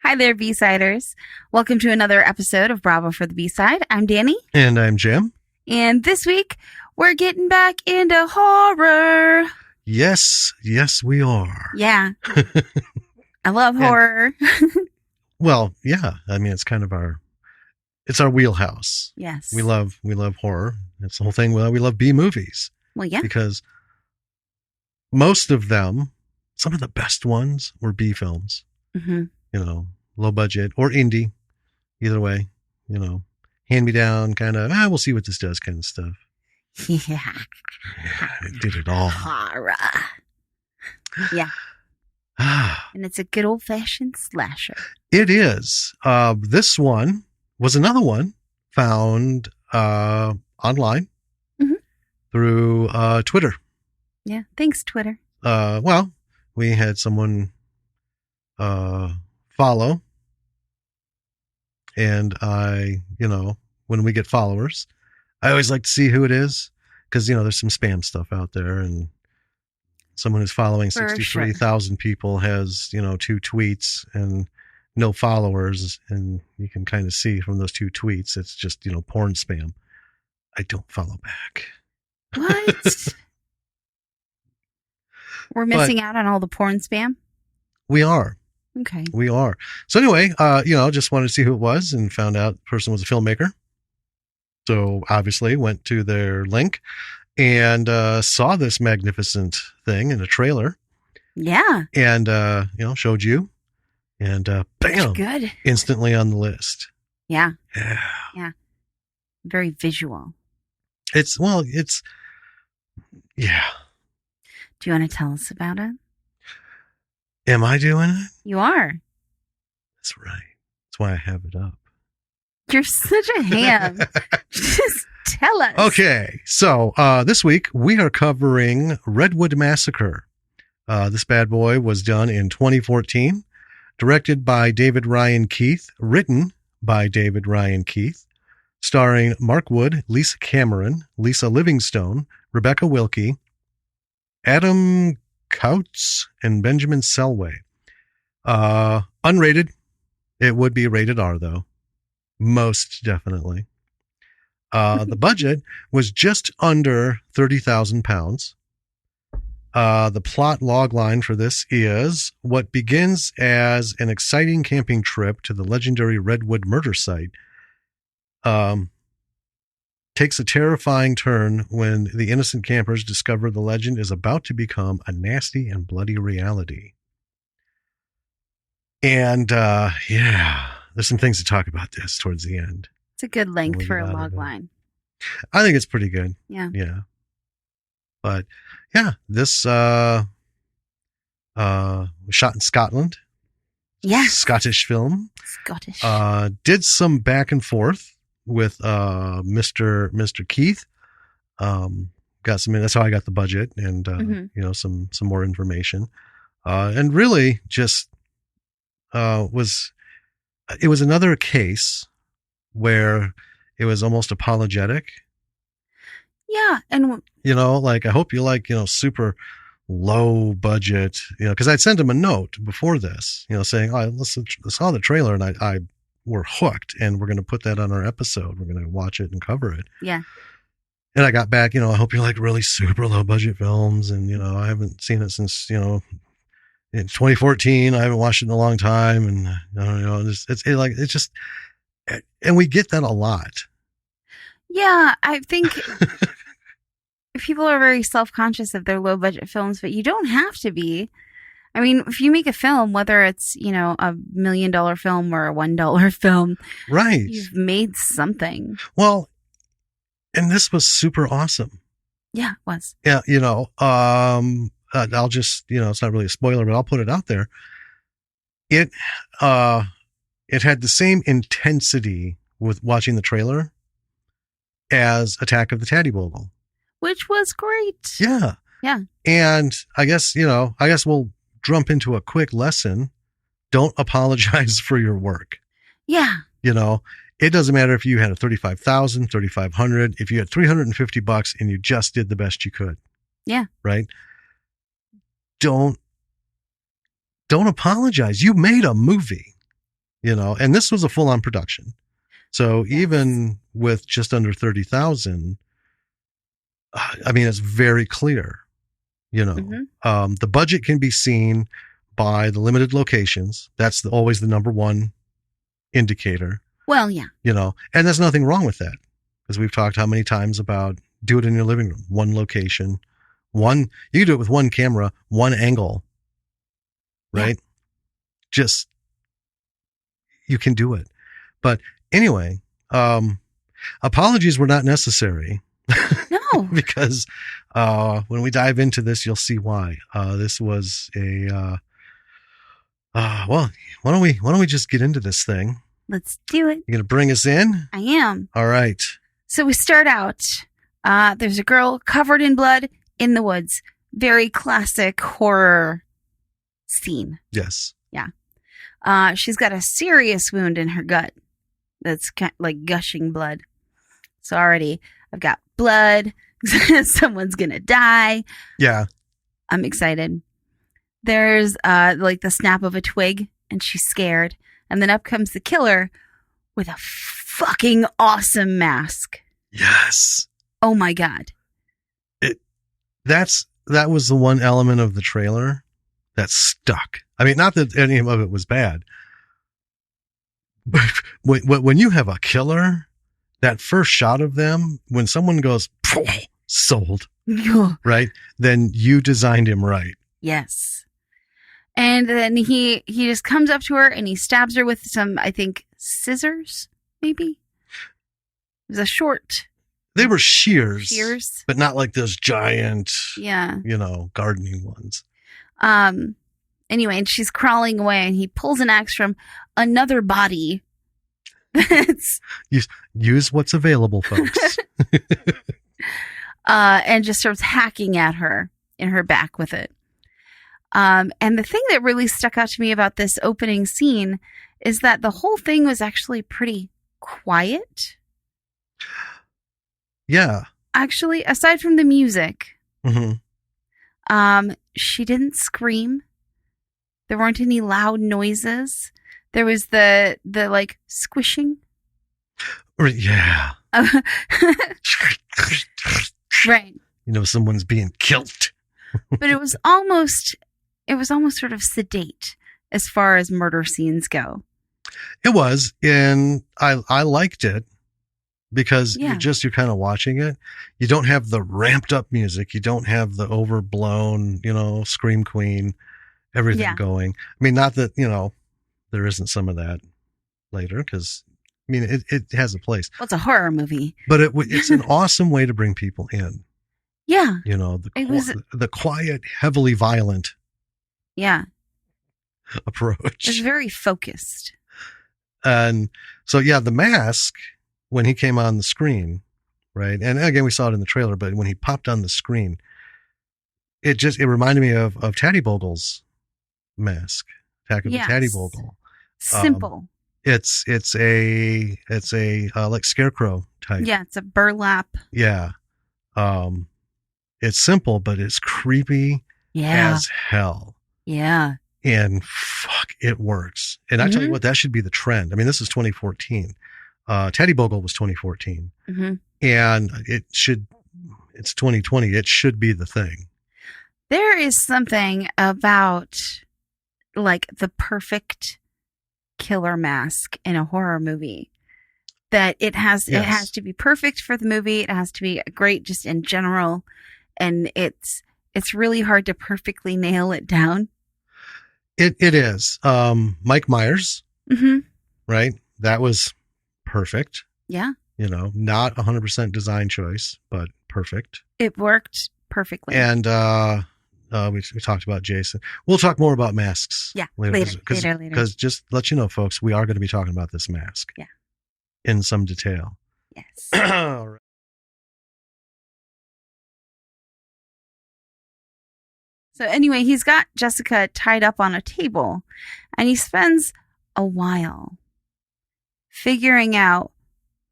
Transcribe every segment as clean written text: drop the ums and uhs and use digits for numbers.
Hi there, B-Siders. Welcome to another episode of Bravo for the B-Side. I'm Danny. And I'm Jim. And this week, we're getting back into horror. Yes, we are. Yeah. I love horror. Well, yeah. I mean, it's kind of it's our wheelhouse. Yes. We love horror. It's the whole thing. Well, we love B movies. Well, yeah. Because most of them, some of the best ones were B films. Mm-hmm. You know, low budget or indie. Either way, you know, hand me down kind of, we'll see what this does kind of stuff. Yeah. It did it all. Horror. Yeah. And it's a good old-fashioned slasher. It is. This one was another one found online through Twitter. Yeah. Thanks, Twitter. Well, we had someone follow, and when we get followers, I always like to see who it is because, there's some spam stuff out there, and someone who's following 63,000 people has, 2 tweets and no followers. And you can kind of see from those 2 tweets, it's just, porn spam. I don't follow back. What? We're missing out on all the porn spam? We are. Okay. We are. So anyway, just wanted to see who it was and found out the person was a filmmaker. So obviously went to their link and saw this magnificent thing in a trailer. Yeah. And, showed you. And bam. Good. Instantly on the list. Yeah. Yeah. Yeah. Very visual. Yeah. Do you want to tell us about it? Am I doing it? You are. That's right. That's why I have it up. You're such a ham. Just tell us. Okay. So this week we are covering Redwood Massacre. This bad boy was done in 2014, directed by David Ryan Keith, written by David Ryan Keith, starring Mark Wood, Lisa Cameron, Lisa Livingstone, Rebecca Wilkie, Adam Coutts, and Benjamin Selway. Unrated. It would be rated R, though. Most definitely. The budget was just under £30,000. The plot logline for this is what begins as an exciting camping trip to the legendary Redwood murder site takes a terrifying turn when the innocent campers discover the legend is about to become a nasty and bloody reality. And there's some things to talk about this towards the end. It's a good length for a log line. I think it's pretty good. Yeah. Yeah. But yeah, this was shot in Scotland. Yeah. Scottish film. Scottish. Did some back and forth with Mr. Keith. Got some, that's how I got the budget and some more information. And really just was another case where it was almost apologetic. Yeah. And I hope you like, super low budget, because I'd sent him a note before this, saying, I saw the trailer and I were hooked and we're going to put that on our episode. We're going to watch it and cover it. Yeah. And I got back, I hope you like really super low budget films. And, I haven't seen it since, in 2014. I haven't watched it in a long time. And I don't know, it's just, and we get that a lot. Yeah. I think people are very self-conscious of their low budget films, but you don't have to be. I mean, if you make a film, whether it's, a $1 million film or a $1 film, right, you've made something. Well, and this was super awesome. Yeah, it was. Yeah. I'll just, it's not really a spoiler, but I'll put it out there. It had the same intensity with watching the trailer as Attack of the Taddybogle, which was great. Yeah. Yeah. And I guess we'll jump into a quick lesson. Don't apologize for your work. Yeah. It doesn't matter if you had a 35,000, 3,500, if you had $350 and you just did the best you could. Yeah. Right. Don't apologize. You made a movie. and this was a full-on production. So Yes. even with just under 30,000, I mean, it's very clear, the budget can be seen by the limited locations. That's always the number one indicator, Well, yeah. And there's nothing wrong with that, because we've talked how many times about do it in your living room, one location, you can do it with one camera, one angle, right? Yeah. Just, you can do it. But anyway, apologies were not necessary. No. Because when we dive into this, you'll see why. This was a well, why don't we just get into this thing? Let's do it. You gonna bring us in? I am. All right. So we start out. There's a girl covered in blood in the woods. Very classic horror scene. Yes. Yeah. She's got a serious wound in her gut that's kind of like gushing blood. So already I've got blood. Someone's gonna die. Yeah. I'm excited. There's like the snap of a twig, and she's scared. And then up comes the killer with a fucking awesome mask. Yes. Oh my God. That was the one element of the trailer that stuck. I mean, not that any of it was bad, but when you have a killer, that first shot of them, when someone goes, sold, right? Then you designed him right. Yes. And then he just comes up to her and he stabs her with some, I think, scissors, maybe? It was a short. They were shears. Shears. But not like those giant, yeah, gardening ones. Anyway, and she's crawling away and he pulls an axe from another body. Use what's available, folks. And just starts hacking at her in her back with it. And the thing that really stuck out to me about this opening scene is that the whole thing was actually pretty quiet. Yeah. Actually, aside from the music, mm-hmm. She didn't scream. There weren't any loud noises. There was the like squishing. Yeah. Right. Someone's being killed. But it was almost sort of sedate as far as murder scenes go. It was, and I liked it because Yeah. you're kind of watching it. You don't have the ramped up music. You don't have the overblown, scream queen, everything going. I mean, not that, there isn't some of that later, because I mean, it has a place. Well, it's a horror movie. But it's an awesome way to bring people in. Yeah. The quiet, heavily violent approach. It was very focused. And so, yeah, the mask, when he came on the screen, right? And again, we saw it in the trailer, but when he popped on the screen, it reminded me of Taddy Bogle's mask, Attack of the Taddy Bogle. Simple. It's a like scarecrow type. Yeah, it's a burlap. Yeah. It's simple, but it's creepy as hell. Yeah. And fuck, it works. And I tell you what, that should be the trend. I mean, this is 2014. Teddy Bogle was 2014. Mm-hmm. And it's 2020. It should be the thing. There is something about like the perfect killer mask in a horror movie that it has to be perfect for the movie. It has to be great just in general. And it's really hard to perfectly nail it down. It is. Mike Myers, right? That was perfect. Yeah. Not 100% design choice, but perfect. It worked perfectly. And we talked about Jason. We'll talk more about masks. Yeah, later. Because just to let you know, folks, we are going to be talking about this mask. Yeah. In some detail. Yes. All right. So anyway, he's got Jessica tied up on a table, and he spends a while figuring out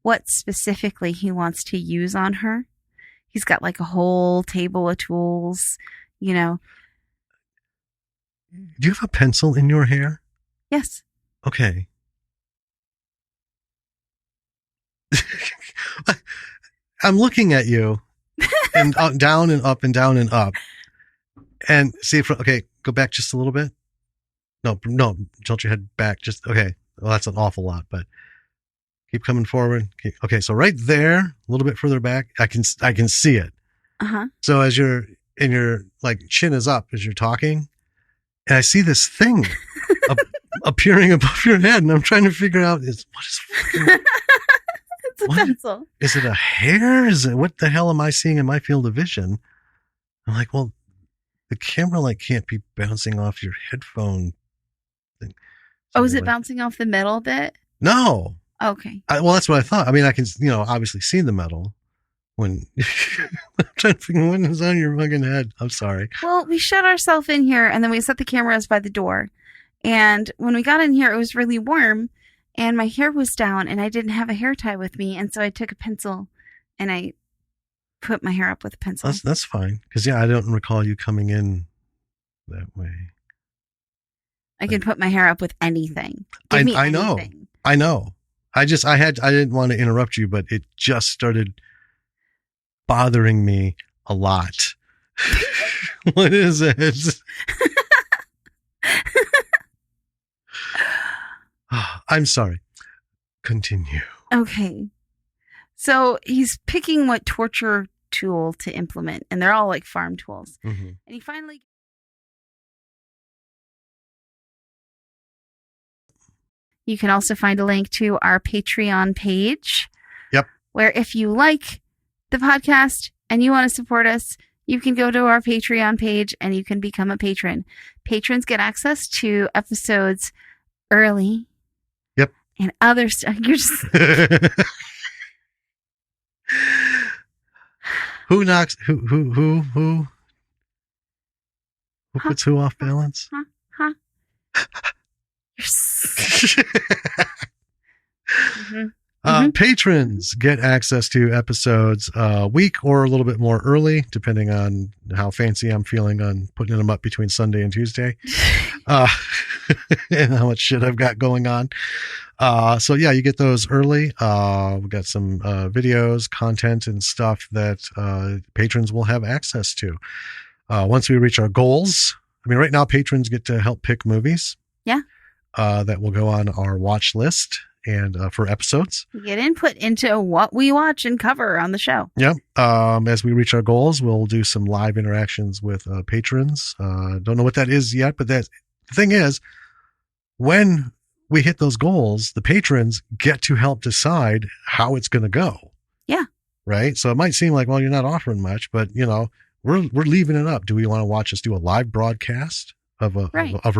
what specifically he wants to use on her. He's got like a whole table of tools, Do you have a pencil in your hair? Yes. Okay. I'm looking at you and down and up and down and up. And see, okay, go back just a little bit. No, tilt your head back. Just, okay. Well, that's an awful lot, but keep coming forward. Okay, so right there, a little bit further back, I can see it. Uh-huh. So as your like chin is up as you're talking, and I see this thing appearing above your head, and I'm trying to figure out It's a pencil. Is it a hair? What the hell am I seeing in my field of vision? I'm like, well, the camera like can't be bouncing off your headphone thing. So is it bouncing off the metal bit? No. Okay. Well, that's what I thought. I mean, I can, obviously see the metal when I'm trying to figure what is on your fucking head. I'm sorry. Well, we shut ourselves in here and then we set the cameras by the door. And when we got in here, it was really warm and my hair was down and I didn't have a hair tie with me. And so I took a pencil and I put my hair up with a pencil. That's fine. Because, I don't recall you coming in that way. I can put my hair up with anything. I know. I know. I didn't want to interrupt you, but it just started bothering me a lot. What is it? I'm sorry. Continue. Okay. So he's picking what torture tool to implement, and they're all like farm tools. Mm-hmm. And he finally... You can also find a link to our Patreon page. Yep. Where if you like the podcast and you want to support us, you can go to our Patreon page and you can become a patron. Patrons get access to episodes early. Yep. And other stuff. You're just... Who knocks? Who puts who off balance? Huh? Mm-hmm. Patrons get access to episodes a week or a little bit more early, depending on how fancy I'm feeling on putting them up between Sunday and Tuesday, and how much shit I've got going on. So yeah, you get those early. We've got some videos, content, and stuff that patrons will have access to. Once we reach our goals, I mean, right now patrons get to help pick movies. Yeah. That will go on our watch list and for episodes. We get input into what we watch and cover on the show. Yeah. As we reach our goals, we'll do some live interactions with patrons. Don't know what that is yet, but the thing is, when we hit those goals, the patrons get to help decide how it's going to go. Yeah. Right. So it might seem like, well, you're not offering much, but we're leaving it up. Do we want to watch us do a live broadcast of a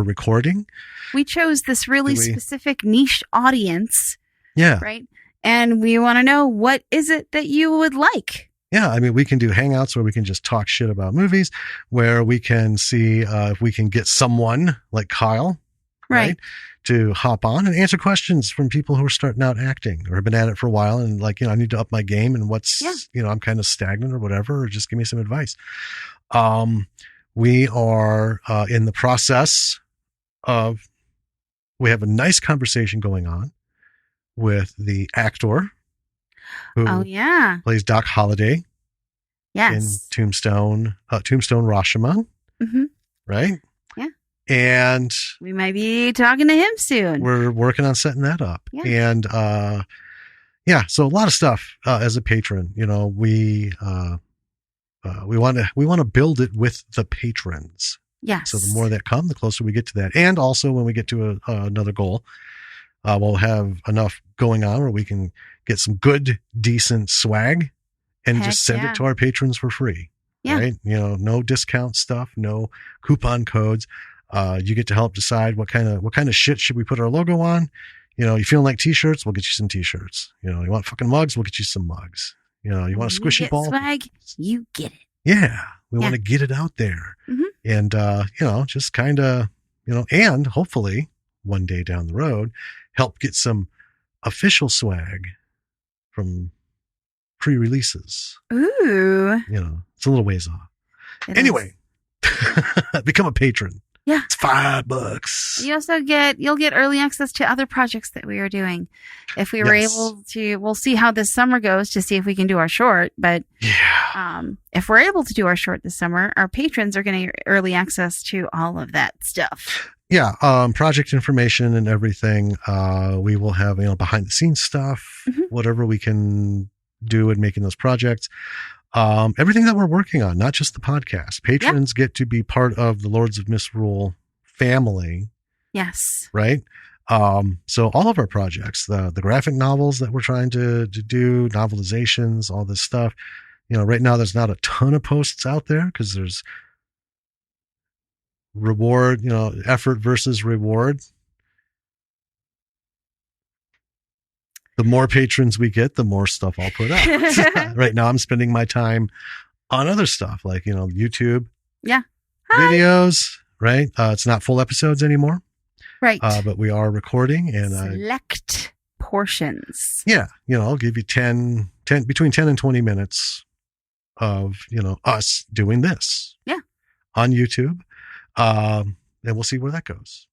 recording? We chose this really specific niche audience. Yeah. Right. And we want to know, what is it that you would like? Yeah. I mean, we can do hangouts where we can just talk shit about movies, where we can see if we can get someone like Kyle, right, to hop on and answer questions from people who are starting out acting or have been at it for a while. And like, I need to up my game and I'm kind of stagnant or whatever, or just give me some advice. We are in the process of, we have a nice conversation going on with the actor who plays Doc Holliday in Tombstone Rashomon. Mm-hmm. Right? Yeah. And we might be talking to him soon. We're working on setting that up. Yeah. And so a lot of stuff as a patron. We want to build it with the patrons. Yes. So the more that come, the closer we get to that. And also when we get to another goal, we'll have enough going on where we can get some good, decent swag and just send it to our patrons for free. Yeah. Right? No discount stuff, no coupon codes. You get to help decide what kind of shit should we put our logo on. You feeling like t-shirts, we'll get you some t-shirts. You want fucking mugs, we'll get you some mugs. You want a squishy ball swag, you get it. Yeah. We want to get it out there. Mm-hmm. And, just kind of, and hopefully one day down the road, help get some official swag from pre-releases. Ooh. It's a little ways off. Anyway, become a patron. Yeah. It's $5. You'll get early access to other projects that we are doing. If we were able to, we'll see how this summer goes to see if we can do our short. But if we're able to do our short this summer, our patrons are going to get early access to all of that stuff. Yeah, project information and everything. We will have, behind the scenes stuff, whatever we can do in making those projects. Everything that we're working on, not just the podcast. Patrons get to be part of the Lords of Misrule family. Yes. Right? So all of our projects, the graphic novels that we're trying to do, novelizations, all this stuff. Right now there's not a ton of posts out there because there's reward, effort versus reward. The more patrons we get, the more stuff I'll put up. Right now I'm spending my time on other stuff like, YouTube videos, right? It's not full episodes anymore. Right. But we are recording and select portions. Yeah. I'll give you 10, between 10 and 20 minutes of, us doing this. Yeah. On YouTube. And we'll see where that goes.